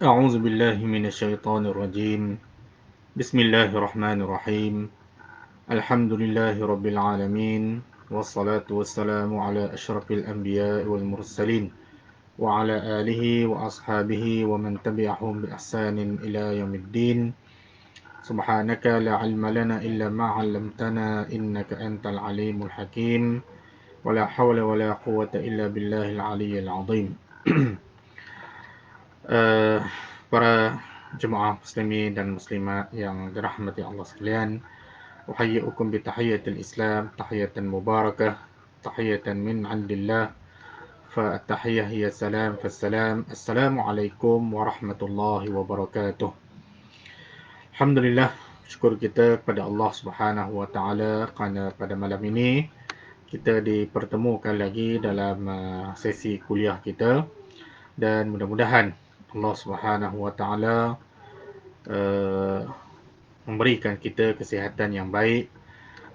أعوذ بالله من الشيطان الرجيم. بسم الله الرحمن الرحيم. الحمد لله رب العالمين، والصلاة والسلام على أشرف الأنبياء والمرسلين وعلى آله وأصحابه ومن تبعهم بإحسان إلى يوم الدين. سبحانك لا علم لنا إلا ما علمتنا إنك أنت العليم الحكيم، ولا حول ولا قوة إلا بالله العلي العظيم. Para jemaah muslimin dan muslimat yang dirahmati Allah sekalian, uhayyi'ukum bi tahiyyatil Islam, tahiyatan mubarakah, tahiyatan min 'indillah. Fa at-tahiyyah hiya salam, fassalam. Assalamualaikum warahmatullahi wabarakatuh. Alhamdulillah, syukur kita kepada Allah Subhanahu wa taala kerana pada malam ini kita dipertemukan lagi dalam sesi kuliah kita, dan mudah-mudahan Allah Subhanahu wa taala memberikan kita kesihatan yang baik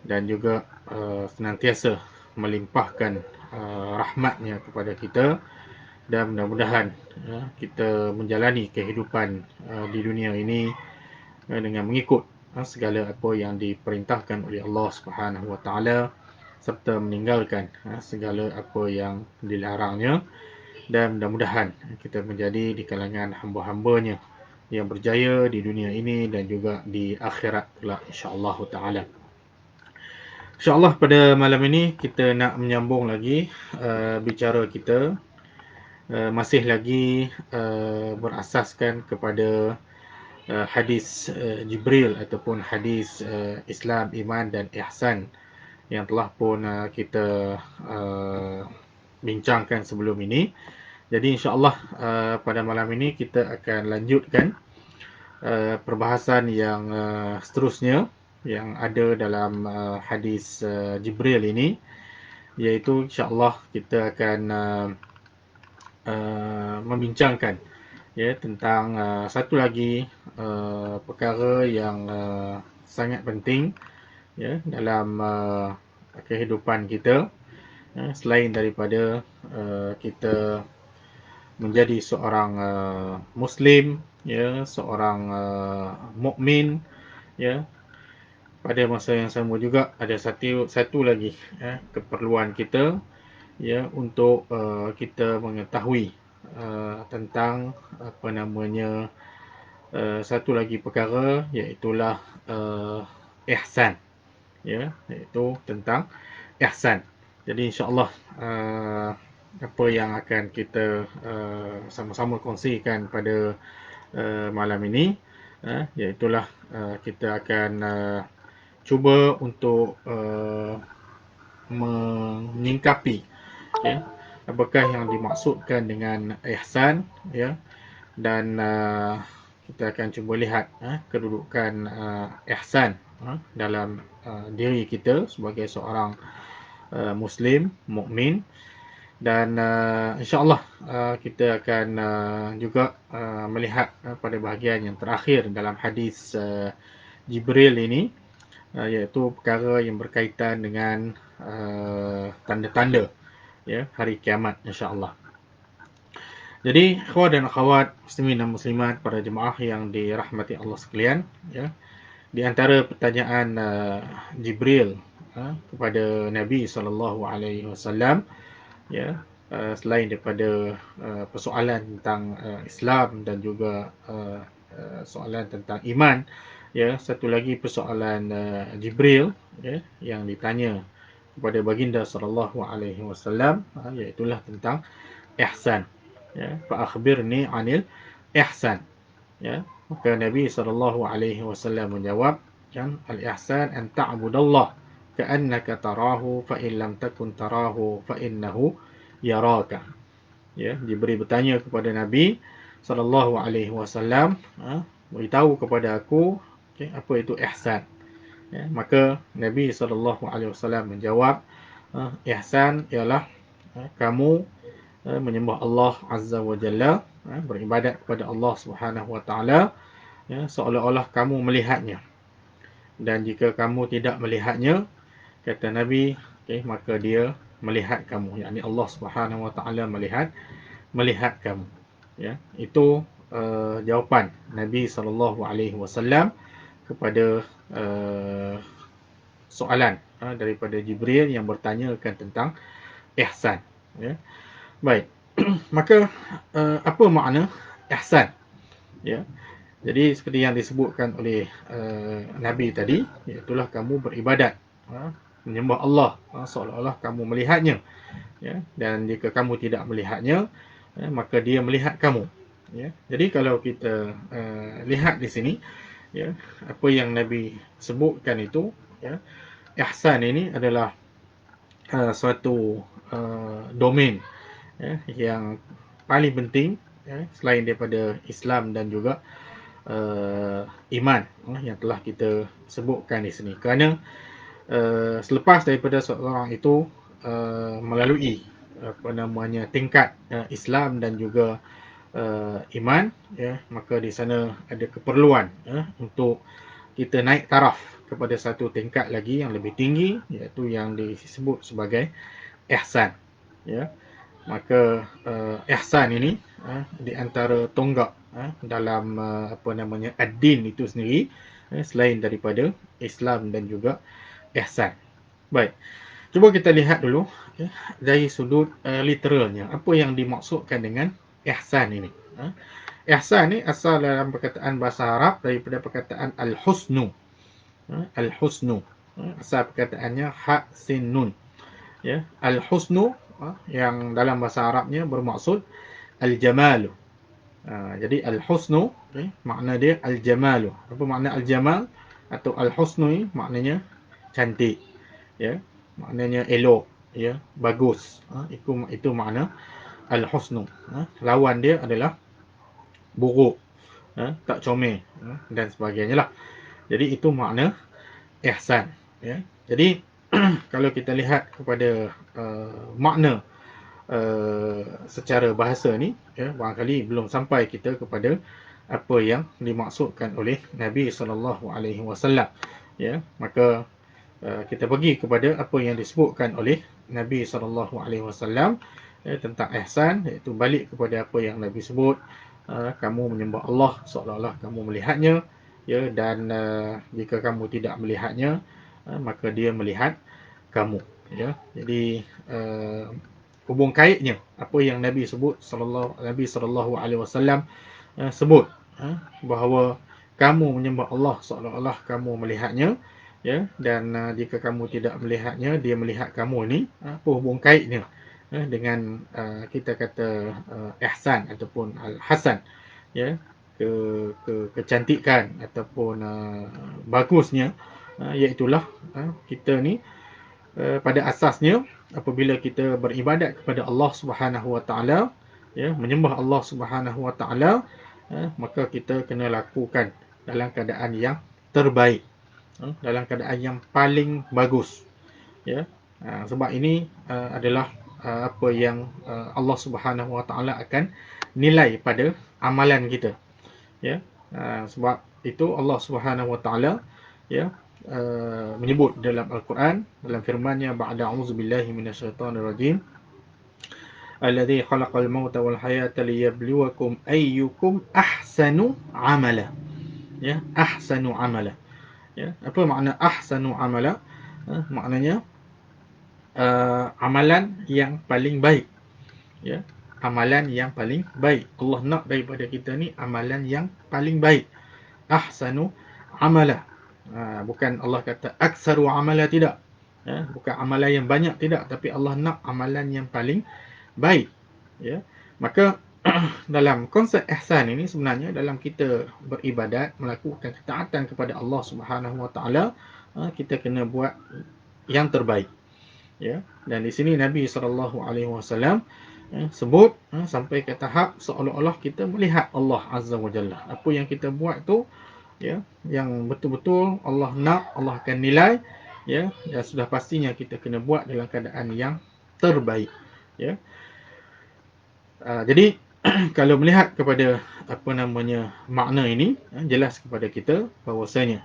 dan juga senantiasa melimpahkan rahmatnya kepada kita, dan mudah-mudahan kita menjalani kehidupan di dunia ini dengan mengikut segala apa yang diperintahkan oleh Allah Subhanahu wa taala, serta meninggalkan segala apa yang dilarangnya, dan mudah-mudahan kita menjadi di kalangan hamba-hambanya yang berjaya di dunia ini dan juga di akhirat pula, insya-Allah taala. InsyaAllah pada malam ini kita nak menyambung lagi bicara kita, masih lagi berasaskan kepada hadis Jibril ataupun hadis Islam, Iman dan Ihsan yang telah pun kita bincangkan sebelum ini. Jadi insya-Allah pada malam ini kita akan lanjutkan perbahasan yang seterusnya yang ada dalam hadis Jibril ini, iaitu insya-Allah kita akan membincangkan tentang satu lagi perkara yang sangat penting dalam kehidupan kita, selain daripada kita menjadi seorang Muslim, seorang mukmin, pada masa yang sama juga ada satu lagi keperluan kita, untuk kita mengetahui tentang apa namanya satu lagi perkara, iaitulah ihsan, iaitu tentang ihsan. Jadi insya-Allah apa yang akan kita sama-sama kongsikan pada malam ini, iaitulah kita akan cuba untuk menyingkapi apakah yang dimaksudkan dengan ihsan, dan kita akan cuba lihat kedudukan ihsan dalam diri kita sebagai seorang Muslim, mukmin. Dan insya-Allah kita akan juga melihat pada bahagian yang terakhir dalam hadis Jibril ini, iaitu perkara yang berkaitan dengan tanda-tanda hari kiamat, insya-Allah. Jadi ikhwan dan akhwat muslimin dan muslimat, para jemaah yang dirahmati Allah sekalian, di antara pertanyaan Jibril kepada Nabi SAW, selain daripada persoalan tentang Islam dan juga soalan tentang iman, satu lagi persoalan Jibril yang ditanya kepada baginda SAW, iaitulah tentang ihsan. Fa akhbirni 'anil ihsan. Maka Nabi SAW menjawab, al-ihsan an ta'budallah ka'annaka tarahu fa in lam takun tarahu fa innahu yaraka. Jibril bertanya kepada Nabi SAW, beritahu kepada aku apa itu ihsan. Maka Nabi SAW menjawab, ihsan ialah kamu menyembah Allah Azza wa Jalla, beribadat kepada Allah Subhanahu wa taala, seolah-olah kamu melihatnya. Dan jika kamu tidak melihatnya, kata Nabi, maka dia melihat kamu, yakni Allah Subhanahu wa taala melihat kamu. Ya, itu jawapan Nabi SAW kepada soalan daripada Jibril yang bertanyakan tentang ihsan. Ya. Baik. Maka apa makna ihsan? Ya. Jadi seperti yang disebutkan oleh Nabi tadi, iaitulah kamu beribadat, menyembah Allah, seolah-olah kamu melihatnya. Ya. Dan jika kamu tidak melihatnya, maka dia melihat kamu. Ya. Jadi kalau kita lihat di sini, ya, apa yang Nabi sebutkan itu, ya, ihsan ini adalah suatu domain, ya, yang paling penting, ya, selain daripada Islam dan juga iman, yang telah kita sebutkan di sini. Kerana selepas daripada seorang itu melalui apa namanya tingkat Islam dan juga iman, ya, maka di sana ada keperluan untuk kita naik taraf kepada satu tingkat lagi yang lebih tinggi, iaitu yang disebut sebagai ihsan. Ya. Maka ihsan ini di antara tonggak dalam apa namanya ad-din itu sendiri, selain daripada Islam dan juga ihsan. Baik. Cuba kita lihat dulu, dari sudut literalnya, apa yang dimaksudkan dengan ihsan ini. Ihsan ni asal dalam perkataan bahasa Arab daripada perkataan al-husnu. Al-husnu. Asal perkataannya ha sin nun. Ya, al-husnu yang dalam bahasa Arabnya bermaksud al-jamalu. Jadi al-husnu, makna dia al-jamalu. Apa makna al-jamal atau al-husnu ni? Maknanya cantik, ya, maknanya elok, ya, bagus. Itu makna al-husnu. Lawan dia adalah buruk, tak comel, dan sebagainya lah. Jadi itu makna ihsan. Ya. Jadi kalau kita lihat kepada makna secara bahasa ni, ya, barangkali belum sampai kita kepada apa yang dimaksudkan oleh Nabi SAW. Ya, maka kita pergi kepada apa yang disebutkan oleh Nabi SAW tentang ihsan, iaitu balik kepada apa yang Nabi sebut, kamu menyembah Allah seolah-olah kamu melihatnya, ya, dan jika kamu tidak melihatnya, maka dia melihat kamu. Ya. Jadi hubung kaitnya apa yang Nabi sebut, Nabi SAW sebut bahawa kamu menyembah Allah seolah-olah kamu melihatnya, ya, dan jika kamu tidak melihatnya, dia melihat kamu ni. Apa hubung kaitnya dengan kita kata ihsan ataupun al-hasan, ya, kecantikan ataupun bagusnya, iaitulah kita ni pada asasnya apabila kita beribadat kepada Allah Subhanahu Wa Taala, ya, menyembah Allah Subhanahu Wa Taala, maka kita kena lakukan dalam keadaan yang terbaik, dalam keadaan yang paling bagus, ya. Sebab ini adalah apa yang Allah Subhanahu Wa Taala akan nilai pada amalan kita, ya. Sebab itu Allah Subhanahu Wa Taala, ya, menyebut dalam Al-Quran, dalam firman-Nya, ba'da a'udzubillahi minasyaitonir rajim, alladzi khalaqal mauta wal hayata liyabluwakum ayyukum ahsanu amala. Ya, ahsanu amala. Ya, apa makna ahsanu amala? Maknanya amalan yang paling baik. Ya, amalan yang paling baik. Allah nak daripada kita ni amalan yang paling baik. Ahsanu amala. Bukan Allah kata aksaru amala, tidak. Bukan amalan yang banyak, tidak, tapi Allah nak amalan yang paling baik. Ya. Maka dalam konsep ihsan ini sebenarnya dalam kita beribadat, melakukan ketaatan kepada Allah Subhanahu Wa Taala, kita kena buat yang terbaik. Ya. Dan di sini Nabi SAW sebut sampai ke tahap seolah-olah kita melihat Allah Azza wa Jalla. Apa yang kita buat tu, ya, yang betul-betul Allah nak, Allah akan nilai, ya, dan sudah pastinya kita kena buat dalam keadaan yang terbaik, ya. Jadi kalau melihat kepada apa namanya makna ini, jelas kepada kita bahawasanya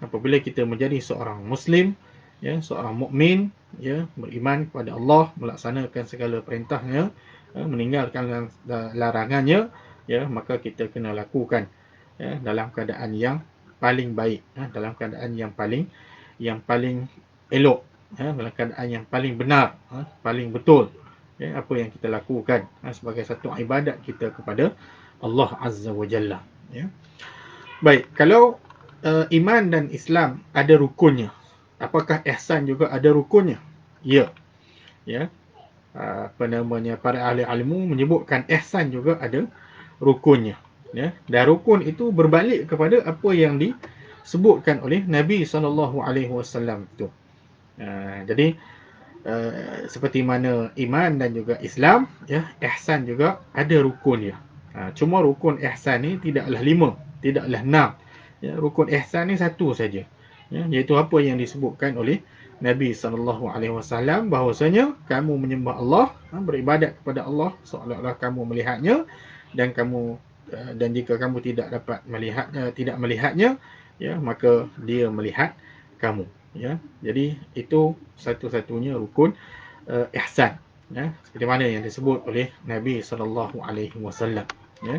apabila kita menjadi seorang muslim, ya, seorang mukmin, ya, beriman kepada Allah, melaksanakan segala perintahnya, meninggalkan larangannya, ya, maka kita kena lakukan, ya, dalam keadaan yang paling baik, dalam keadaan yang paling elok, dalam keadaan yang paling benar, paling betul, ya, apa yang kita lakukan, sebagai satu ibadat kita kepada Allah Azza wa Jalla, ya. Baik, kalau iman dan Islam ada rukunnya, apakah ihsan juga ada rukunnya? Ya, ya. Apa namanya, para ahli ilmu menyebutkan ihsan juga ada rukunnya, ya. Dan rukun itu berbalik kepada apa yang disebutkan oleh Nabi SAW itu. Jadi seperti mana iman dan juga Islam, ya, ihsan juga ada rukunnya. Cuma rukun ihsan ni tidaklah 5, tidaklah 6. Ya, rukun ihsan ni satu saja. Ya, iaitu apa yang disebutkan oleh Nabi SAW, bahawasanya kamu menyembah Allah, beribadat kepada Allah seolah-olah kamu melihatnya, dan jika kamu tidak dapat melihatnya, tidak melihatnya, ya, maka dia melihat kamu, ya. Jadi itu satu-satunya rukun ihsan, ya, seperti mana yang disebut oleh Nabi SAW, ya.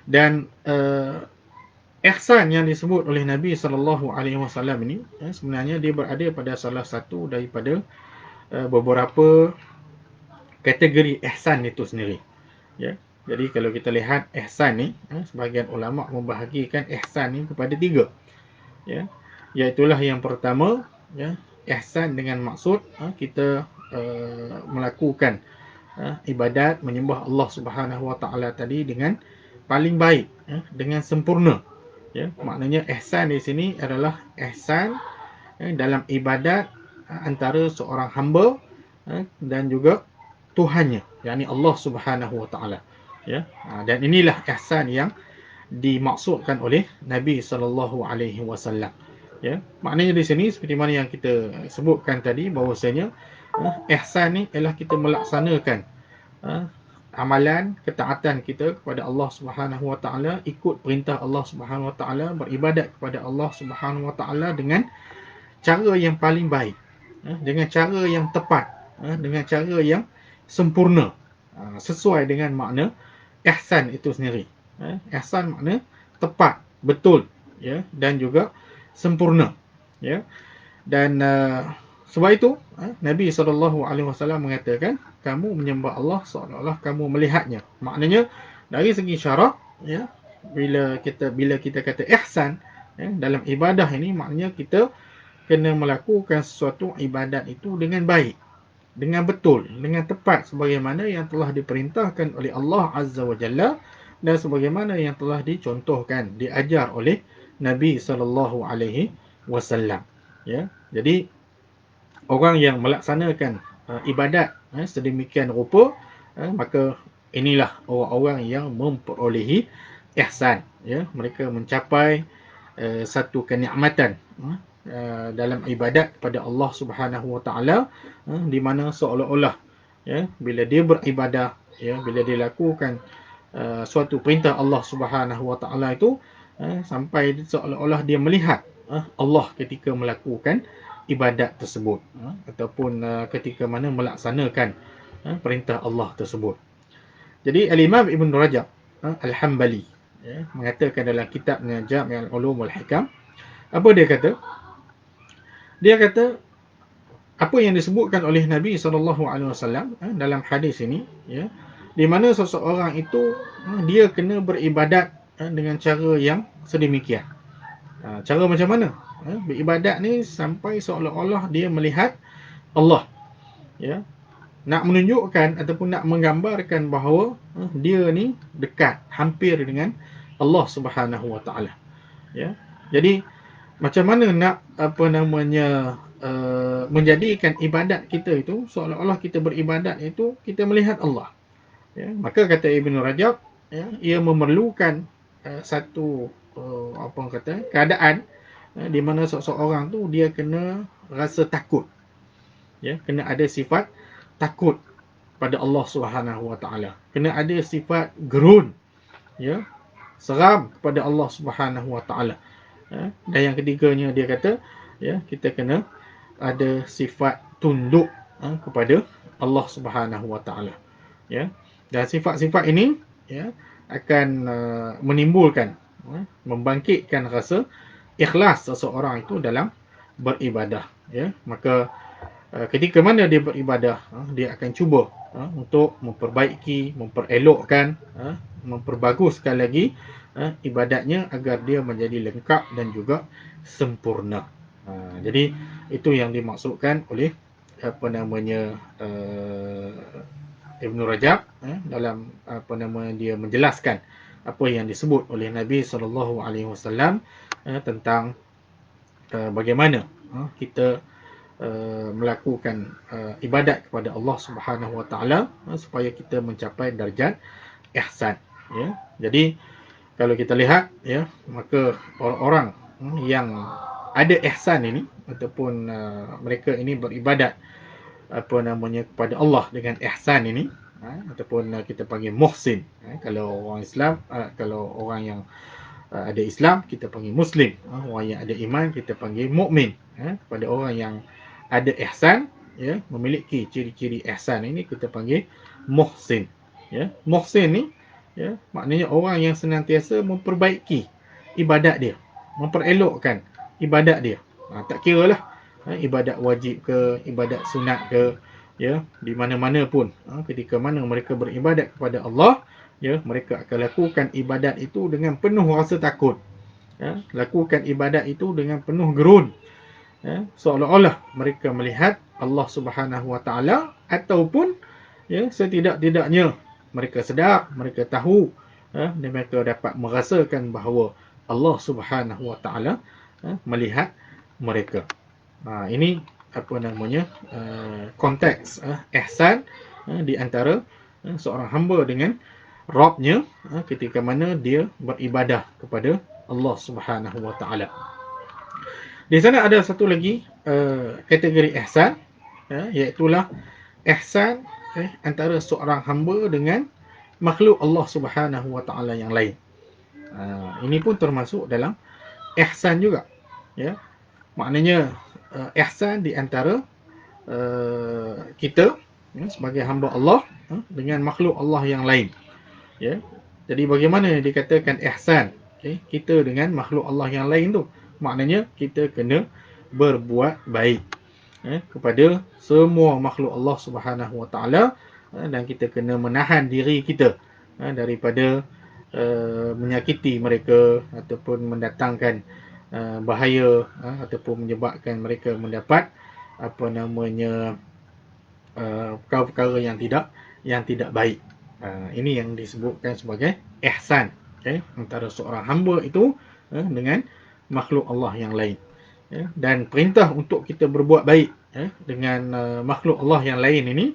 Dan ihsan yang disebut oleh Nabi SAW ini, ya, sebenarnya dia berada pada salah satu daripada beberapa kategori ihsan itu sendiri, ya. Jadi kalau kita lihat ihsan ni, sebahagian ulama membahagikan ihsan ni kepada 3, ya. Iaitulah yang pertama, ya, ihsan dengan maksud kita melakukan ibadat menyembah Allah Subhanahu Wa Taala tadi dengan paling baik, dengan sempurna, ya. Maknanya ihsan di sini adalah ihsan dalam ibadat antara seorang hamba dan juga Tuhannya, yakni Allah Subhanahu Wa Taala, ya. Dan inilah ihsan yang dimaksudkan oleh Nabi SAW, ya. Maknanya di sini seperti mana yang kita sebutkan tadi, bahawasanya ihsan ni ialah kita melaksanakan amalan ketaatan kita kepada Allah Subhanahu Wa Taala, ikut perintah Allah Subhanahu Wa Taala, beribadat kepada Allah Subhanahu Wa Taala dengan cara yang paling baik, dengan cara yang tepat, dengan cara yang sempurna, sesuai dengan makna ihsan itu sendiri. Ihsan makna tepat, betul, ya, dan juga sempurna, ya. Dan sebab itu Nabi SAW mengatakan, kamu menyembah Allah seolah-olah kamu melihatnya. Maknanya dari segi syarak, ya, bila kita kata ihsan, ya, dalam ibadah ini, maknanya kita kena melakukan sesuatu ibadat itu dengan baik, dengan betul, dengan tepat, sebagaimana yang telah diperintahkan oleh Allah Azza wa Jalla, dan sebagaimana yang telah dicontohkan, diajar oleh Nabi SAW, ya. Jadi orang yang melaksanakan ibadat sedemikian rupa, maka inilah orang-orang yang memperolehi ihsan, ya. Mereka mencapai satu kenikmatan dalam ibadat kepada Allah Subhanahu Wa Taala, di mana seolah-olah, ya, bila dia beribadah, ya, bila dia lakukan suatu perintah Allah Subhanahu Wa Taala itu, sampai seolah-olah dia melihat Allah ketika melakukan ibadat tersebut, ataupun ketika mana melaksanakan perintah Allah tersebut. Jadi Al-Imam Ibn Rajab Al-Hambali, ya, mengatakan dalam kitabnya Jami' al-Ulum wal-Hikam, apa dia kata? Dia kata apa yang disebutkan oleh Nabi SAW dalam hadis ini, ya, di mana seseorang itu dia kena beribadat dengan cara yang sedemikian. Cara macam mana? Beribadat ni sampai seolah-olah dia melihat Allah, ya. Nak menunjukkan ataupun nak menggambarkan bahawa dia ni dekat, hampir dengan Allah Subhanahu Wa Taala, ya. Jadi macam mana nak menjadikan ibadat kita itu seolah-olah kita beribadat itu kita melihat Allah, ya. Maka kata Ibn Rajab, ya, ia memerlukan satu keadaan di mana seseorang tu dia kena rasa takut, ya, kena ada sifat takut pada Allah Subhanahu Wa Taala, kena ada sifat gerun, ya, seram kepada Allah Subhanahu Wa Taala, ya. Dan yang ketiganya dia kata, ya, kita kena ada sifat tunduk kepada Allah Subhanahu Wa Taala, ya. Dan sifat-sifat ini akan menimbulkan, membangkitkan rasa ikhlas seseorang itu dalam beribadah. Maka ketika mana dia beribadah, dia akan cuba untuk memperbaiki, memperelokkan, memperbaguskan lagi ibadatnya agar dia menjadi lengkap dan juga sempurna. Jadi itu yang dimaksudkan oleh Ibn Rajab dalam dia menjelaskan apa yang disebut oleh Nabi SAW tentang bagaimana kita melakukan ibadat kepada Allah Subhanahu Wa Taala supaya kita mencapai darjat ihsan. Jadi kalau kita lihat, maka orang-orang yang ada ihsan ini ataupun mereka ini beribadat kepada Allah dengan ihsan ini, ataupun kita panggil muhsin. Kalau orang Islam, kalau orang yang ada Islam, kita panggil Muslim. Orang yang ada iman, kita panggil mukmin. Pada orang yang ada ihsan, memiliki ciri-ciri ihsan ini, kita panggil muhsin. Muhsin ni, maknanya orang yang senantiasa memperbaiki ibadat dia, memperelokkan ibadat dia. Tak kira lah ibadat wajib ke, ibadat sunat ke, di mana-mana pun, ketika mana mereka beribadat kepada Allah, mereka akan lakukan ibadat itu dengan penuh rasa takut. Lakukan ibadat itu dengan penuh gerun. Seolah-olah mereka melihat Allah Subhanahu Wa Taala, ataupun setidak-tidaknya mereka sedar, mereka tahu, dan mereka dapat merasakan bahawa Allah Subhanahu Wa Taala melihat mereka. Ini konteks ihsan di antara seorang hamba dengan Rabbnya ketika mana dia beribadah kepada Allah Subhanahu Wa Taala. Di sana ada satu lagi kategori ihsan, iaitulah ihsan antara seorang hamba dengan makhluk Allah Subhanahu Wa Taala yang lain. Ini pun termasuk dalam ihsan juga. Maknanya ihsan di antara kita sebagai hamba Allah dengan makhluk Allah yang lain. Jadi bagaimana dikatakan ihsan kita dengan makhluk Allah yang lain tu? Maknanya kita kena berbuat baik kepada semua makhluk Allah Subhanahu Wa Taala, dan kita kena menahan diri kita daripada menyakiti mereka ataupun mendatangkan bahaya ataupun menyebabkan mereka mendapat perkara-perkara yang tidak baik. Ini yang disebutkan sebagai ihsan antara seorang hamba itu dengan makhluk Allah yang lain. Dan perintah untuk kita berbuat baik dengan makhluk Allah yang lain ini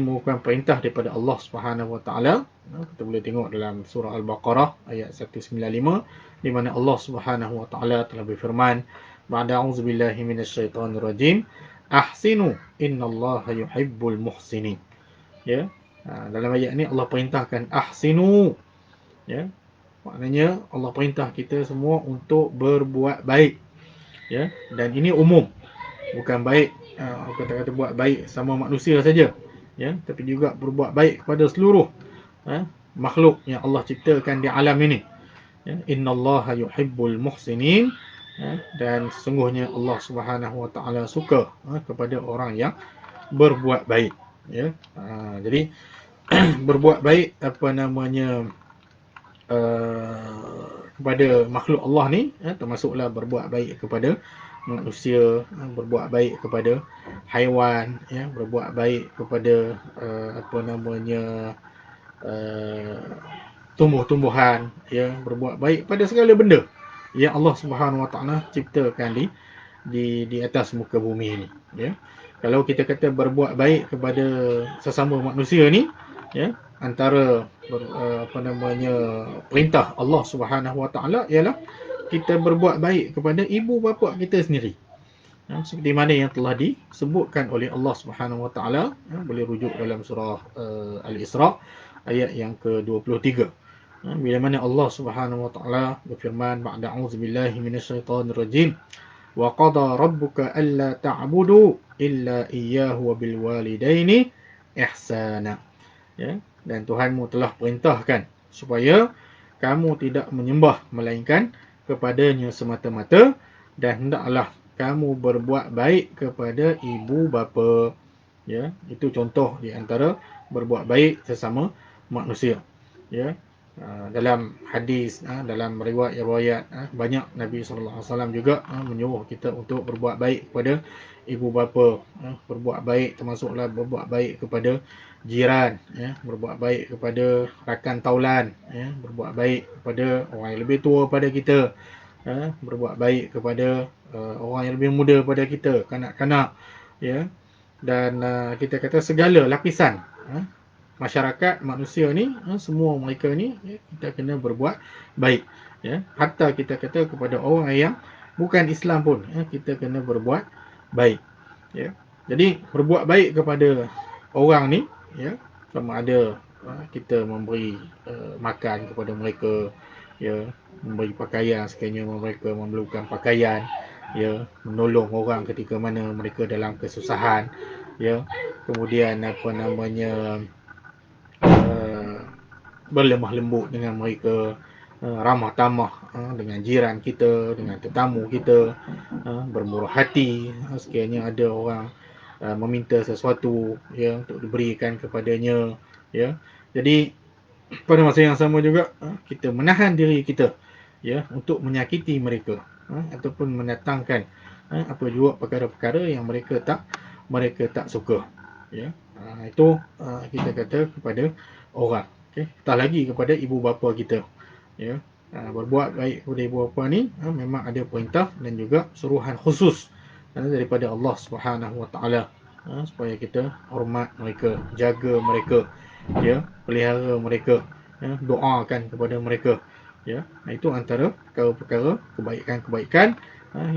merupakan perintah daripada Allah Subhanahu Wa Taala. Kita boleh tengok dalam surah Al-Baqarah ayat 195, di mana Allah Subhanahu Wa Taala telah berfirman, ba'da a'udzubillahi minasyaitonirrajim, ahsinu innallaha yuhibbul muhsinin. Dalam ayat ni Allah perintahkan ahsinu. Maknanya Allah perintah kita semua untuk berbuat baik. Dan ini umum. Bukan baik kata-kata buat baik sama manusia saja, tapi juga berbuat baik kepada seluruh makhluk yang Allah ciptakan di alam ini. Innallaha yuhibbul muhsinin. Dan sesungguhnya Allah Subhanahu Wa Taala suka kepada orang yang berbuat baik. Jadi berbuat baik kepada makhluk Allah ni termasuklah berbuat baik kepada manusia, berbuat baik kepada haiwan, berbuat baik kepada tumbuh-tumbuhan, berbuat baik pada segala benda yang Allah Subhanahu Wa Taala ciptakan di atas muka bumi ini. Kalau kita kata berbuat baik kepada sesama manusia ni, antara perintah Allah Subhanahu Wa Taala ialah kita berbuat baik kepada ibu bapa kita sendiri. Seperti mana yang telah disebutkan oleh Allah Subhanahu Wa Taala, boleh rujuk dalam surah Al-Isra ayat yang ke-23. Bila mana Allah Subhanahu Wa Taala berfirman, ba'da a'udzubillahi minasyaitonirrajim, wa qada rabbuka alla ta'budu illa iyyahu wa bil walidaini ihsana. dan Tuhanmu telah perintahkan supaya kamu tidak menyembah melainkan kepadanya semata-mata, dan hendaklah kamu berbuat baik kepada ibu bapa. Ya, itu contoh di antara berbuat baik sesama manusia. Ya, dalam hadis, dalam riwayat-riwayat, banyak Nabi SAW juga menyuruh kita untuk berbuat baik kepada ibu bapa. Berbuat baik termasuklah berbuat baik kepada jiran, ya, berbuat baik kepada rakan taulan, ya, berbuat baik kepada orang yang lebih tua pada kita, berbuat baik kepada orang yang lebih muda pada kita, kanak-kanak, ya. Dan kita kata segala lapisan masyarakat manusia ni, semua mereka ni, ya, kita kena berbuat baik, ya. Hatta kita kata kepada orang yang bukan Islam pun, kita kena berbuat baik, ya. Jadi berbuat baik kepada orang ni, ya, sama ada kita memberi makan kepada mereka, ya, memberi pakaian sekiranya mereka memerlukan pakaian, ya, menolong orang ketika mana mereka dalam kesusahan, ya. Kemudian apa namanya, berlemah lembut dengan mereka, ramah tamah dengan jiran kita, dengan tetamu kita, bermurah hati sekiranya ada orang meminta sesuatu, ya, untuk diberikan kepadanya, ya. Jadi pada masa yang sama juga kita menahan diri kita, ya, untuk menyakiti mereka, ataupun mendatangkan apa jua perkara-perkara yang mereka tak suka, ya. Itu kita kata kepada orang, okey. Tak lagi kepada ibu bapa kita, ya. Berbuat baik kepada ibu bapa ni memang ada perintah dan juga suruhan khusus daripada Allah Subhanahu Wa Taala, supaya kita hormat mereka, jaga mereka, ya, pelihara mereka, ya, doakan kepada mereka, ya. Itu antara perkara-perkara kebaikan-kebaikan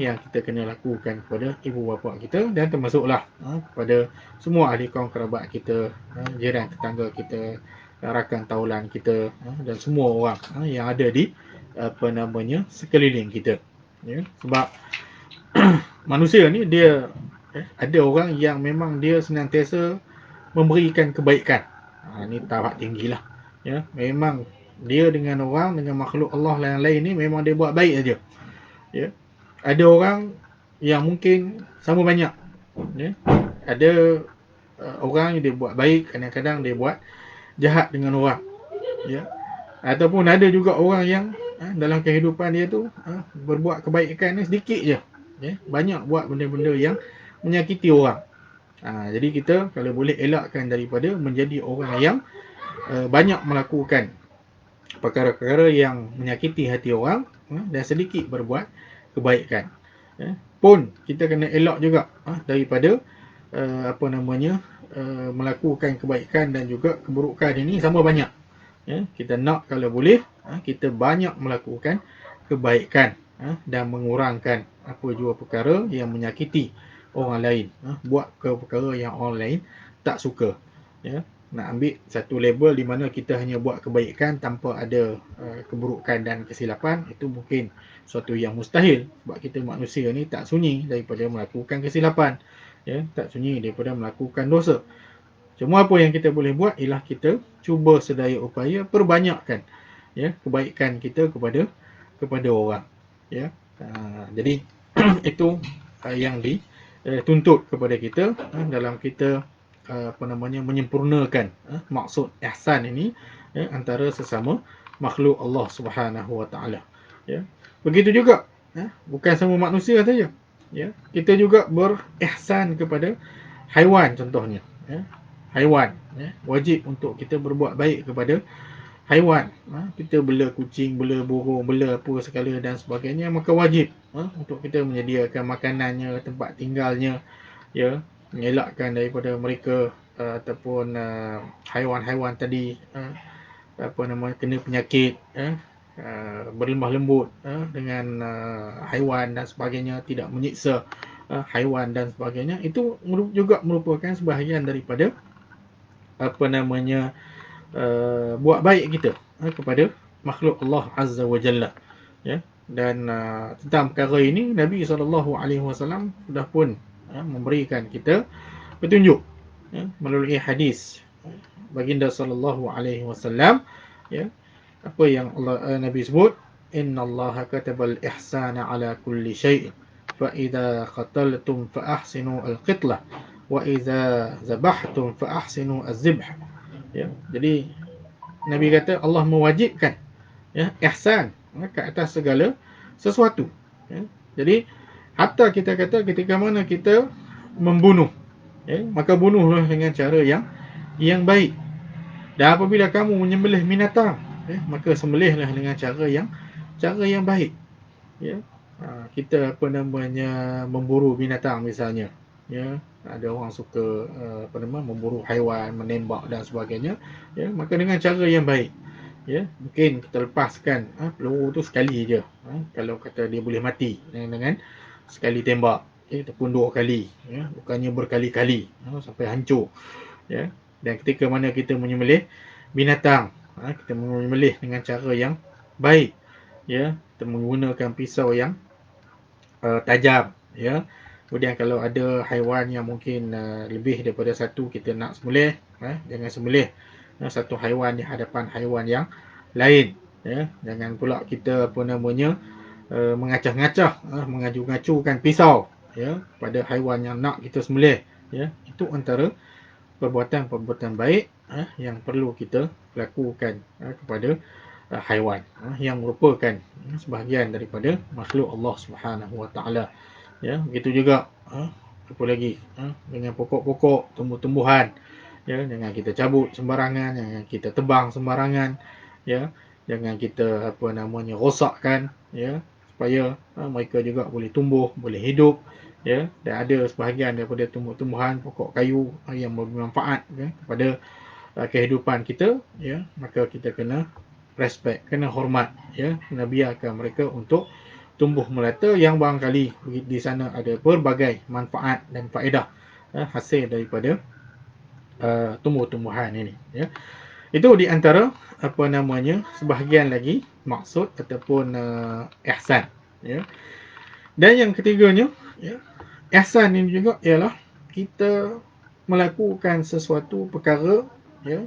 yang kita kena lakukan kepada ibu bapa kita, dan termasuklah kepada semua ahli kaum kerabat kita, jiran tetangga kita, rakan taulan kita, dan semua orang yang ada di apa namanya sekeliling kita, ya. Sebab manusia ni dia ada orang yang memang dia senantiasa memberikan kebaikan. Ni tahap tinggilah, ya. Memang dia dengan orang, dengan makhluk Allah yang lain ni memang dia buat baik saja, ya. Ada orang yang mungkin sama banyak, ya. Ada orang yang dia buat baik, kadang-kadang dia buat jahat dengan orang, ya. Ataupun ada juga orang yang dalam kehidupan dia tu berbuat kebaikan ni sedikit je, ya. Banyak buat benda-benda yang menyakiti orang. Jadi kita kalau boleh elakkan daripada menjadi orang yang banyak melakukan perkara-perkara yang menyakiti hati orang, dan sedikit berbuat kebaikan, ya. Pun kita kena elak juga daripada apa namanya melakukan kebaikan dan juga keburukan ini sama banyak, ya. Kita nak kalau boleh kita banyak melakukan kebaikan dan mengurangkan apa jua perkara yang menyakiti orang lain, buat perkara yang orang lain tak suka, ya. Nak ambil satu label di mana kita hanya buat kebaikan tanpa ada keburukan dan kesilapan, itu mungkin suatu yang mustahil, sebab kita manusia ni tak sunyi daripada melakukan kesilapan, ya, tak sunyi daripada melakukan dosa. Cuma apa yang kita boleh buat ialah kita cuba sedaya upaya perbanyakkan, ya, kebaikan kita kepada orang, ya. Jadi itu yang dituntut kepada kita dalam kita apa namanya menyempurnakan maksud ihsan ini, ya, antara sesama makhluk Allah Subhanahu Wa Taala, ya. Begitu juga bukan sama manusia saja, ya, kita juga berihsan kepada haiwan contohnya, ya. Haiwan, ya, wajib untuk kita berbuat baik kepada haiwan. Kita bela kucing, bela burung, bela apa sekala dan sebagainya, maka wajib untuk kita menyediakan makanannya, tempat tinggalnya, ya, mengelakkan daripada mereka ataupun haiwan-haiwan tadi apa nama kena penyakit, berlemah lembut dengan haiwan dan sebagainya, tidak menyiksa haiwan dan sebagainya. Itu juga merupakan sebahagian daripada apa namanya buat baik kita kepada makhluk Allah Azza wa Jalla, ya. Dan tentang perkara ini Nabi SAW sudah pun memberikan kita petunjuk, ya, melalui hadis baginda sallallahu alaihi wasallam, ya, apa yang Nabi sebut, innallaha katabal ihsana ala kulli syai'in fa idza qataltum fa ahsinu al-qitlah wa idza zabahtum fa ahsinu az-zibh. Ya, jadi Nabi kata Allah mewajibkan, ya, ihsan, ke atas segala sesuatu. Ya. Jadi hatta kita kata ketika mana kita membunuh, ya, maka bunuhlah dengan cara yang baik. Dan apabila kamu menyembelih binatang, ya, maka sembelihlah dengan cara yang baik. Ya. Kita apa namanya memburu binatang misalnya, ya, ada orang suka memburu haiwan, menembak dan sebagainya, ya, maka dengan cara yang baik. Ya, mungkin kita lepaskan peluru tu sekali je. Kalau kata dia boleh mati dengan sekali tembak, ataupun 2 kali, ya, bukannya berkali-kali, sampai hancur. Ya. Dan ketika mana kita menyembelih binatang, kita menyembelih dengan cara yang baik, ya, kita menggunakan pisau yang tajam, ya. Kemudian kalau ada haiwan yang mungkin lebih daripada satu kita nak sembelih, jangan sembelih satu haiwan di hadapan haiwan yang lain, ya. Jangan pula kita mengacah-ngacah, mengaju-ngacukan pisau, ya, pada haiwan yang nak kita sembelih, ya. Itu antara perbuatan-perbuatan baik yang perlu kita lakukan kepada haiwan, yang merupakan sebahagian daripada makhluk Allah Subhanahu Wa Taala. Ya, begitu juga apa lagi, dengan pokok-pokok, tumbuh-tumbuhan, ya, jangan kita cabut sembarangan, jangan kita tebang sembarangan, ya, jangan kita rosakkan, ya, supaya mereka juga boleh tumbuh, boleh hidup, ya. Dan ada sebahagian daripada tumbuh-tumbuhan, pokok kayu yang bermanfaat, ya, kepada kehidupan kita, ya, maka kita kena respect, kena hormat, ya, kena biarkan mereka untuk tumbuh melata, yang barangkali di sana ada pelbagai manfaat dan faedah hasil daripada tumbuh-tumbuhan ini, ya. Itu di antara sebahagian lagi maksud ataupun ihsan, ya. Dan yang ketiganya, ya, ihsan ini juga ialah kita melakukan sesuatu perkara, ya,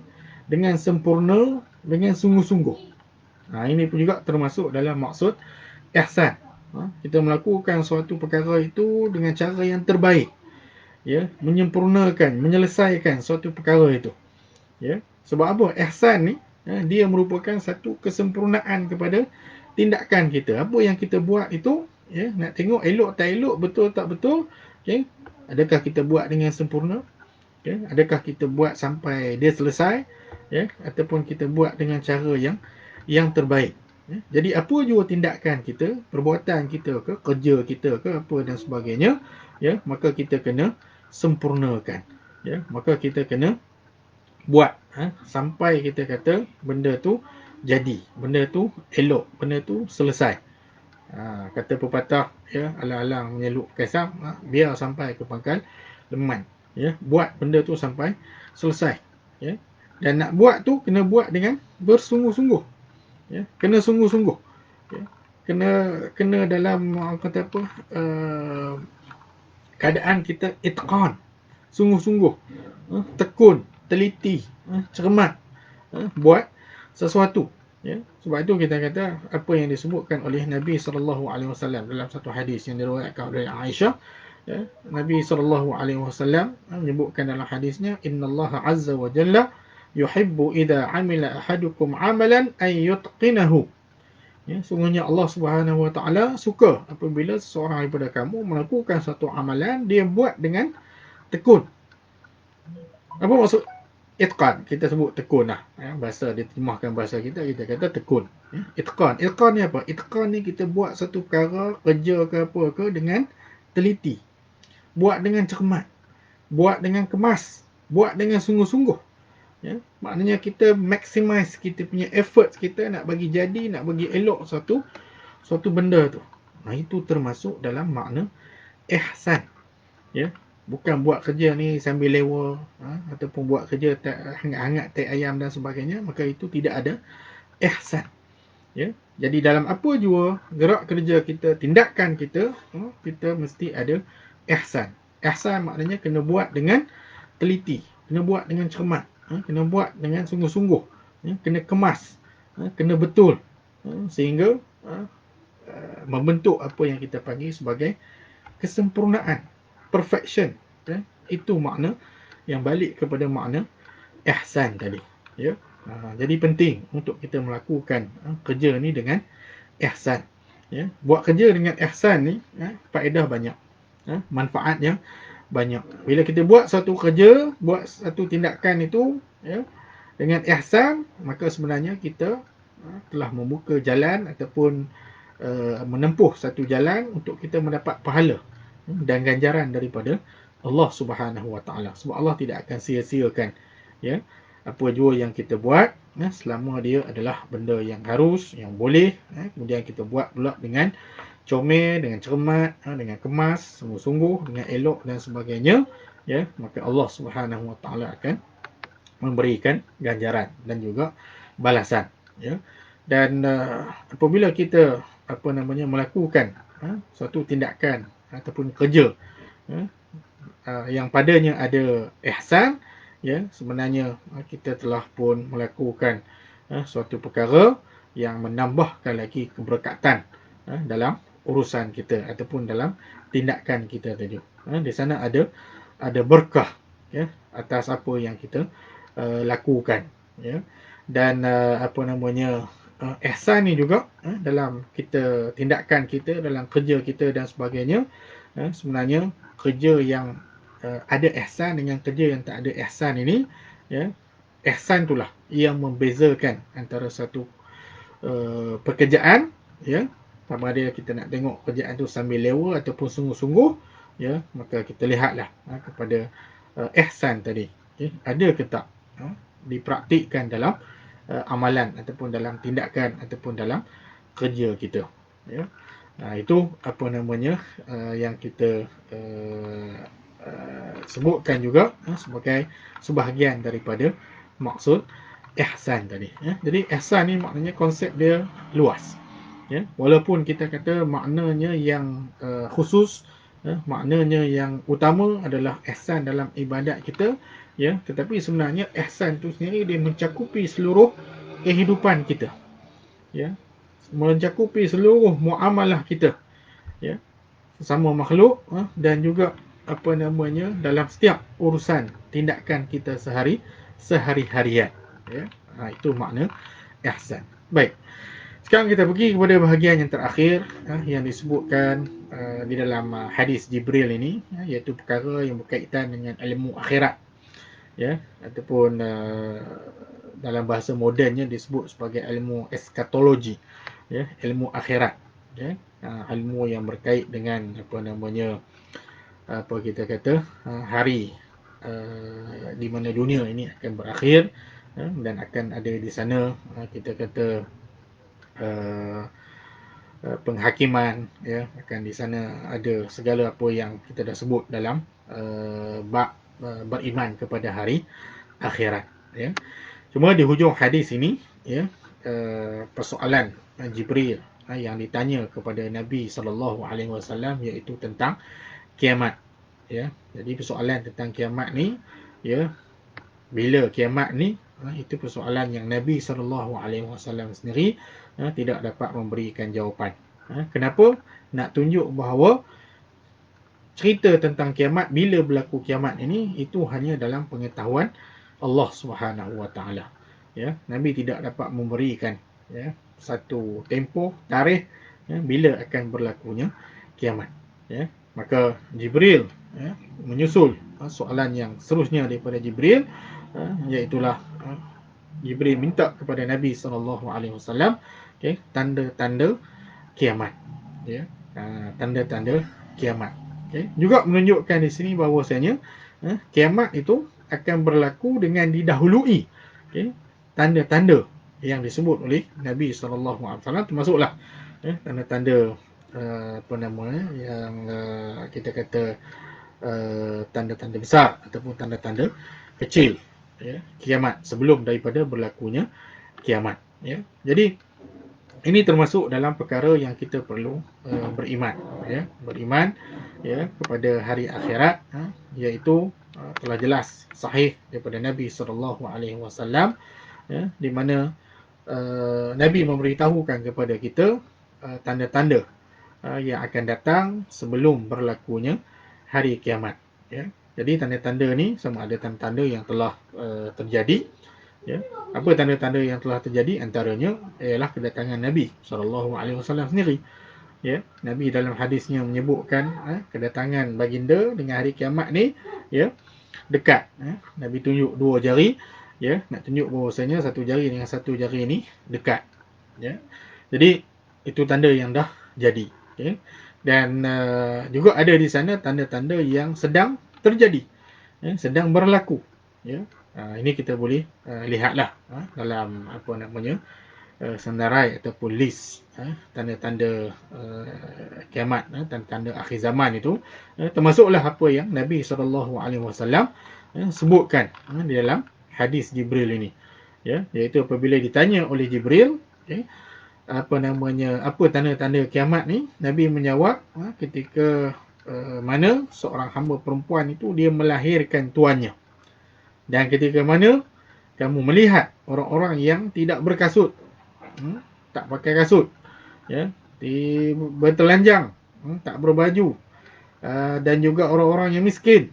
dengan sempurna, dengan sungguh-sungguh. Ini pun juga termasuk dalam maksud ihsan. Kita melakukan suatu perkara itu dengan cara yang terbaik, ya, menyempurnakan, menyelesaikan suatu perkara itu, ya. Sebab apa? Ihsan ni, dia merupakan satu kesempurnaan kepada tindakan kita. Apa yang kita buat itu, ya, nak tengok elok tak elok, betul tak betul, okay? Adakah kita buat dengan sempurna, ya? Adakah kita buat sampai dia selesai, ya, ataupun kita buat dengan cara yang terbaik, ya? Jadi apa jua tindakan kita, perbuatan kita ke, kerja kita ke, apa dan sebagainya, ya, maka kita kena sempurnakan, ya, maka kita kena buat sampai kita kata benda tu jadi, benda tu elok, benda tu selesai. Kata pepatah, ya, alang-alang menyeluk kaisar, biar sampai ke pangkal leman, ya, buat benda tu sampai selesai, ya. Dan nak buat tu kena buat dengan bersungguh-sungguh, ya, kena sungguh-sungguh, ya. Kena dalam kata apa, keadaan kita itqan, sungguh-sungguh, tekun, teliti, cermat, buat sesuatu, ya. Sebab itu kita kata apa yang disebutkan oleh Nabi SAW dalam satu hadis yang diriwayatkan oleh Aisyah, ya, Nabi SAW menyebutkan dalam hadisnya, innallaha azza wa jalla yuhibbu idza amila ahadukum amalan ay yutqinahu. Ya, sungguhnya Allah Subhanahu wa taala suka apabila seseorang daripada kamu melakukan satu amalan, dia buat dengan tekun. Apa maksud itqan? Kita sebut tekun lah, ya, bahasa diterjemahkan bahasa kita kata tekun, ya. Itqan ni apa? Itqan ni kita buat satu perkara, kerja ke apa ke, dengan teliti, buat dengan cermat, buat dengan kemas, buat dengan sungguh-sungguh, ya. Maknanya kita maximize kita punya effort kita nak bagi jadi, nak bagi elok suatu benda tu. Itu termasuk dalam makna ihsan, ya. Bukan buat kerja ni sambil lewa, ataupun buat kerja hangat-hangat teh ayam dan sebagainya, maka itu tidak ada ihsan, ya. Jadi dalam apa jua gerak kerja kita, tindakan kita, kita mesti ada ihsan. Ihsan maknanya kena buat dengan teliti, kena buat dengan cermat, kena buat dengan sungguh-sungguh, kena kemas, kena betul, sehingga membentuk apa yang kita panggil sebagai kesempurnaan, perfection. Itu makna yang balik kepada makna ihsan tadi. Ya. Jadi penting untuk kita melakukan kerja ni dengan ihsan. Ya. Buat kerja dengan ihsan ni, faedah banyak, manfaat yang banyak. Bila kita buat satu kerja, buat satu tindakan itu, ya, dengan ihsan, maka sebenarnya kita telah membuka jalan ataupun menempuh satu jalan untuk kita mendapat pahala dan ganjaran daripada Allah Subhanahu Wa Taala. Sebab Allah tidak akan sia-siakan, ya, apa jua yang kita buat, selama dia adalah benda yang harus, yang boleh, kemudian kita buat pula dengan comel, dengan cermat, dengan kemas, sungguh-sungguh, dengan elok dan sebagainya, ya, maka Allah Subhanahu Wa Taala akan memberikan ganjaran dan juga balasan, ya. Dan apabila kita melakukan suatu tindakan ataupun kerja yang padanya ada ihsan, ya, sebenarnya kita telah pun melakukan suatu perkara yang menambahkan lagi keberkatan dalam urusan kita ataupun dalam tindakan kita tadi. Di sana ada berkah, ya, atas apa yang kita lakukan, ya. Dan ihsan ni juga dalam kita tindakan kita, dalam kerja kita dan sebagainya, sebenarnya kerja yang ada ihsan dengan kerja yang tak ada ihsan ini, ya, ihsan itulah yang membezakan antara satu pekerjaan, ya, sama ada kita nak tengok kerjaan tu sambil lewa ataupun sungguh-sungguh, ya, maka kita lihatlah kepada ihsan tadi, okay, ada ke tak dipraktikkan dalam amalan ataupun dalam tindakan ataupun dalam kerja kita, ya. Itu yang kita sebutkan juga sebagai sebahagian daripada maksud ihsan tadi, ya. Jadi ihsan ni maknanya konsep dia luas, ya. Walaupun kita kata maknanya yang khusus, maknanya yang utama adalah ihsan dalam ibadat kita, ya, tetapi sebenarnya ihsan itu sendiri dia mencakupi seluruh kehidupan kita, ya, mencakupi seluruh muamalah kita, ya, sesama makhluk, dan juga dalam setiap urusan tindakan kita sehari-harian, ya. Itu makna ihsan. Baik. Sekarang kita pergi kepada bahagian yang terakhir, yang disebutkan di dalam hadis Jibril ini, iaitu perkara yang berkaitan dengan ilmu akhirat, ya, ataupun dalam bahasa modennya disebut sebagai ilmu eskatologi, ya, ilmu akhirat, ya. Ilmu yang berkait dengan kita kata hari di mana dunia ini akan berakhir, dan akan ada di sana kita kata penghakiman, ya, akan di sana ada segala apa yang kita dah sebut dalam bab beriman kepada hari akhirat, ya. Cuma di hujung hadis ini, ya, persoalan Jibril yang ditanya kepada Nabi SAW, iaitu tentang kiamat, ya. Jadi persoalan tentang kiamat ni, ya, bila kiamat ni, itu persoalan yang Nabi SAW sendiri tidak dapat memberikan jawapan. Kenapa? Nak tunjuk bahawa cerita tentang kiamat, bila berlaku kiamat ini, itu hanya dalam pengetahuan Allah Subhanahu Wa Taala, ya. Nabi tidak dapat memberikan, ya, satu tempoh tarikh, ya, bila akan berlakunya kiamat, ya. Maka Jibril, ya, menyusul soalan yang seterusnya daripada Jibril, iaitulah Jibril minta kepada Nabi SAW, okay, tanda-tanda kiamat, ya, tanda-tanda kiamat, okay. Juga menunjukkan di sini bahawasanya kiamat itu akan berlaku dengan didahului, okay, tanda-tanda yang disebut oleh Nabi SAW, termasuklah tanda-tanda yang kita kata tanda-tanda besar ataupun tanda-tanda kecil, ya, kiamat sebelum daripada berlakunya kiamat, ya. Jadi ini termasuk dalam perkara yang kita perlu beriman, ya, beriman, ya, kepada hari akhirat, iaitu telah jelas sahih daripada Nabi SAW, ya, di mana Nabi memberitahukan kepada kita tanda-tanda yang akan datang sebelum berlakunya hari kiamat, ya. Jadi tanda-tanda ni sama ada tanda-tanda yang telah terjadi, ya. Apa tanda-tanda yang telah terjadi? Antaranya ialah kedatangan Nabi SAW sendiri, ya. Nabi dalam hadisnya menyebutkan kedatangan baginda dengan hari kiamat ni, ya, dekat. Nabi tunjuk dua jari, ya, nak tunjuk bahawasanya satu jari dengan satu jari ni dekat, ya. Jadi itu tanda yang dah jadi, ya. Dan juga ada di sana tanda-tanda yang sedang terjadi, ya, sedang berlaku, ya. Ini kita boleh lihatlah dalam apa namanya senarai ataupun list tanda-tanda kiamat, tanda-tanda akhir zaman itu, termasuklah apa yang Nabi SAW sebutkan di dalam hadis Jibril ini, ya, iaitu apabila ditanya oleh Jibril, apa tanda-tanda kiamat ni, Nabi menjawab ketika mana seorang hamba perempuan itu dia melahirkan tuannya, dan ketika mana kamu melihat orang-orang yang tidak berkasut, tak pakai kasut, ya, bertelanjang, tak berbaju, dan juga orang-orang yang miskin,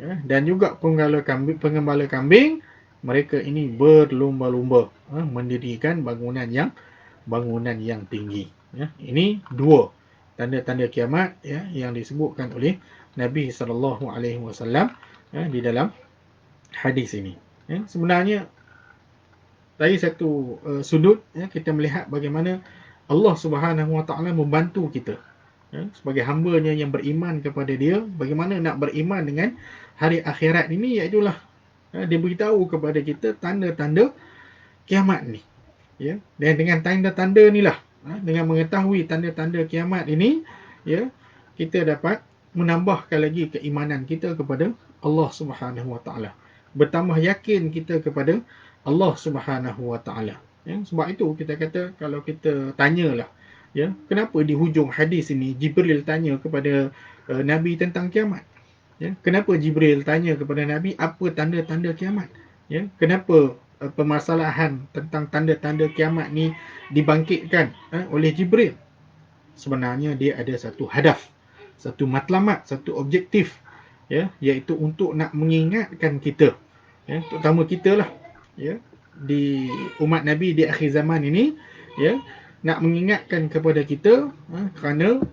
ya, dan juga pengembala kambing, mereka ini berlumba-lumba mendirikan bangunan yang tinggi, ya. Ini dua tanda-tanda kiamat, ya, yang disebutkan oleh Nabi SAW di dalam hadis ini, ya. Sebenarnya dari satu sudut, ya, kita melihat bagaimana Allah Subhanahu Wa Taala membantu kita, ya, sebagai hamba-Nya yang beriman kepada Dia, bagaimana nak beriman dengan hari akhirat ini, iaitulah dia beritahu kepada kita tanda-tanda kiamat ni, ya. Dan dengan tanda-tanda inilah, dengan mengetahui tanda-tanda kiamat ini, ya, kita dapat menambahkan lagi keimanan kita kepada Allah Subhanahu Wa Taala, bertambah yakin kita kepada Allah Subhanahu Wa Taala, ya. Sebab itu kita kata, kalau kita tanyalah, ya, kenapa di hujung hadis ini Jibril tanya kepada Nabi tentang kiamat, ya, kenapa Jibril tanya kepada Nabi apa tanda-tanda kiamat, ya, kenapa permasalahan tentang tanda-tanda kiamat ni dibangkitkan oleh Jibril. Sebenarnya dia ada satu hadaf, satu matlamat, satu objektif, ya, iaitu untuk nak mengingatkan kita, ya, terutama kita lah, ya, di umat Nabi di akhir zaman ini, ya, nak mengingatkan kepada kita kerana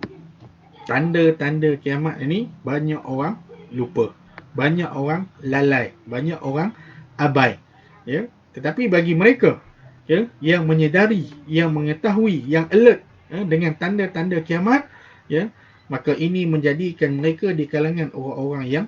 tanda-tanda kiamat ini banyak orang lupa, banyak orang lalai, banyak orang abai, ya. Tetapi bagi mereka, ya, yang menyedari, yang mengetahui, yang alert dengan tanda-tanda kiamat, ya, maka ini menjadikan mereka di kalangan orang-orang yang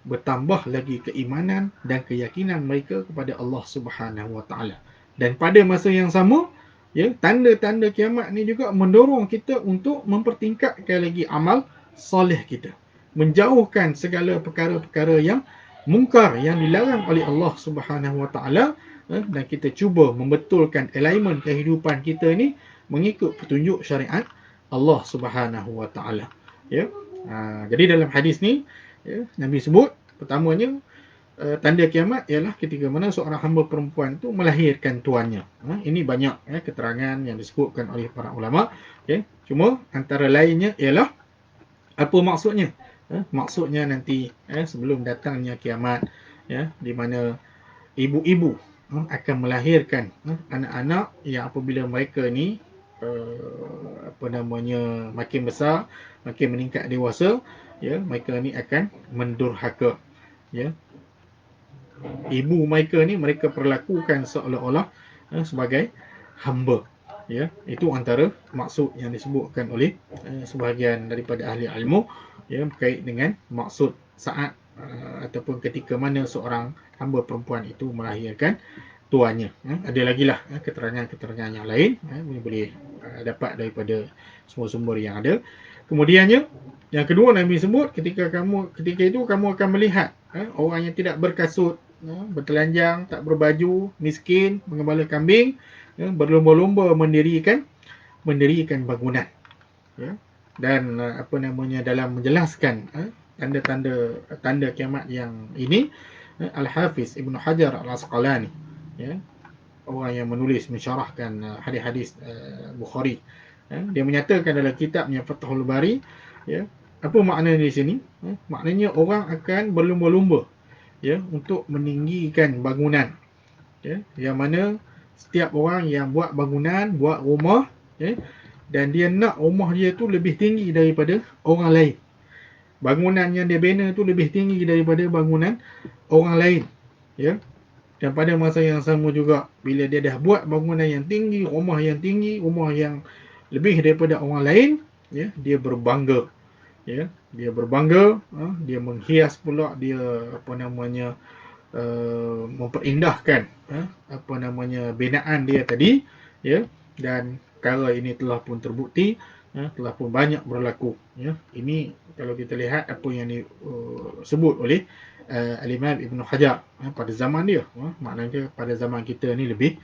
bertambah lagi keimanan dan keyakinan mereka kepada Allah Subhanahu Wa Taala. Dan pada masa yang sama, ya, tanda-tanda kiamat ni juga mendorong kita untuk mempertingkatkan lagi amal soleh kita, menjauhkan segala perkara-perkara yang mungkar, yang dilarang oleh Allah Subhanahu Wa Taala, dan kita cuba membetulkan alignment kehidupan kita ni mengikut petunjuk syariat Allah Subhanahu Wa Taala, ya. Jadi dalam hadis ni, ya, Nabi sebut pertamanya tanda kiamat ialah ketika mana seorang hamba perempuan tu melahirkan tuannya. Ini banyak, ya, keterangan yang disebutkan oleh para ulama, ya. Cuma antara lainnya ialah apa maksudnya? Maksudnya nanti, sebelum datangnya kiamat, ya, di mana ibu-ibu akan melahirkan anak-anak yang apabila mereka ni makin besar, makin meningkat dewasa, ya, mereka ni akan mendurhaka, ya, ibu mereka ni, mereka perlakukan seolah-olah sebagai hamba, ya. Itu antara maksud yang disebutkan oleh sebahagian daripada ahli ilmu, ya, berkait dengan maksud saat ataupun ketika mana seorang hamba perempuan itu melahirkan tuannya. Ada lagi lah keterangan-keterangan yang lain, boleh dapat daripada semua sumber yang ada. Kemudiannya, yang kedua Nabi sebut, ketika itu kamu akan melihat orang yang tidak berkasut, bertelanjang, tak berbaju, miskin, mengembala kambing, berlumba-lumba mendirikan bangunan, ya. Dan dalam menjelaskan tanda kiamat yang ini, Al-Hafiz Ibnu Hajar Al-Asqalani, ya, orang yang menulis mensyarahkan hadis-hadis Bukhari, dia menyatakan dalam kitabnya Fathul Bari, ya, apa makna di sini? Maknanya orang akan berlumba-lumba, ya, untuk meninggikan bangunan, ya, yang mana setiap orang yang buat bangunan, buat rumah, ya, dan dia nak rumah dia tu lebih tinggi daripada orang lain. Bangunan yang dia bina tu lebih tinggi daripada bangunan orang lain, ya. Dan pada masa yang sama juga, bila dia dah buat bangunan yang tinggi, rumah yang lebih daripada orang lain, ya, dia berbangga, ya, dia menghias pula, dia memperindahkan binaan dia tadi, ya, dan perkara ini telah pun terbukti, telah pun banyak berlaku, ya. Ini kalau kita lihat apa yang disebut oleh Al-Imam Ibnu Hajar pada zaman dia, maknanya pada zaman kita ni lebih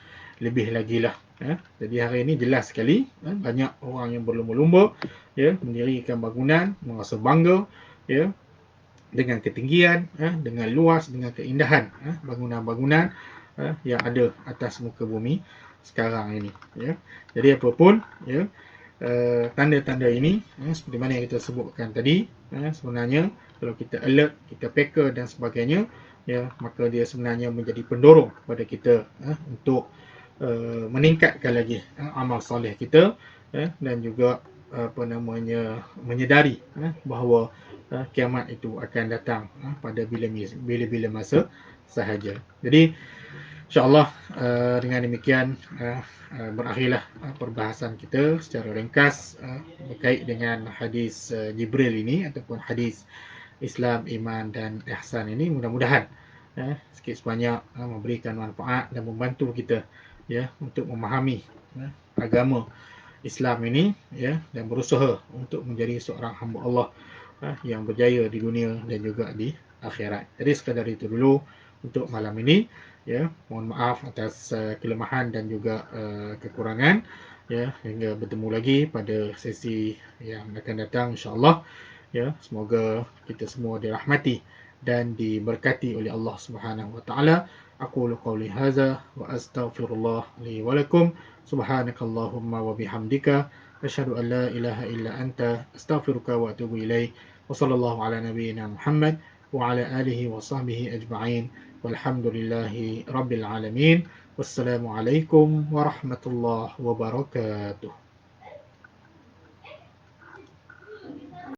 lagi lah, ya. Jadi hari ini jelas sekali, banyak orang yang berlumba-lumba, ya, mendirikan bangunan, merasa bangga, ya, dengan ketinggian, dengan luas, dengan keindahan bangunan-bangunan yang ada atas muka bumi sekarang ini, ya. Jadi apapun, ya, tanda-tanda ini, seperti mana yang kita sebutkan tadi, sebenarnya kalau kita alert, kita peka dan sebagainya, ya, maka dia sebenarnya menjadi pendorong kepada kita untuk meningkatkan lagi amal soleh kita, dan juga menyedari bahawa kiamat itu akan datang pada bila-bila masa sahaja. Jadi InsyaAllah dengan demikian berakhirlah perbahasan kita secara ringkas berkait dengan hadis Jibril ini, ataupun hadis Islam, Iman dan Ihsan ini. Mudah-mudahan sikit sebanyak memberikan manfaat dan membantu kita, ya, untuk memahami agama Islam ini, ya, dan berusaha untuk menjadi seorang hamba Allah yang berjaya di dunia dan juga di akhirat. Jadi sekadar itu dulu untuk malam ini, ya. Mohon maaf atas kelemahan dan juga kekurangan, ya. Hingga bertemu lagi pada sesi yang akan datang insya-Allah, ya. Semoga kita semua dirahmati dan diberkati oleh Allah Subhanahu wa taala. Aqulu qawli hadza wa astaghfirullah li wa lakum. Subhanakallahumma wa bihamdika asyhadu an la ilaha illa anta astaghfiruka wa atubu ilaik. Wa sallallahu ala nabiyyina Muhammad wa ala alihi wa sahbihi ajma'in. Walhamdulillahi rabbil alamin. Wassalamu alaikum warahmatullahi wabarakatuh.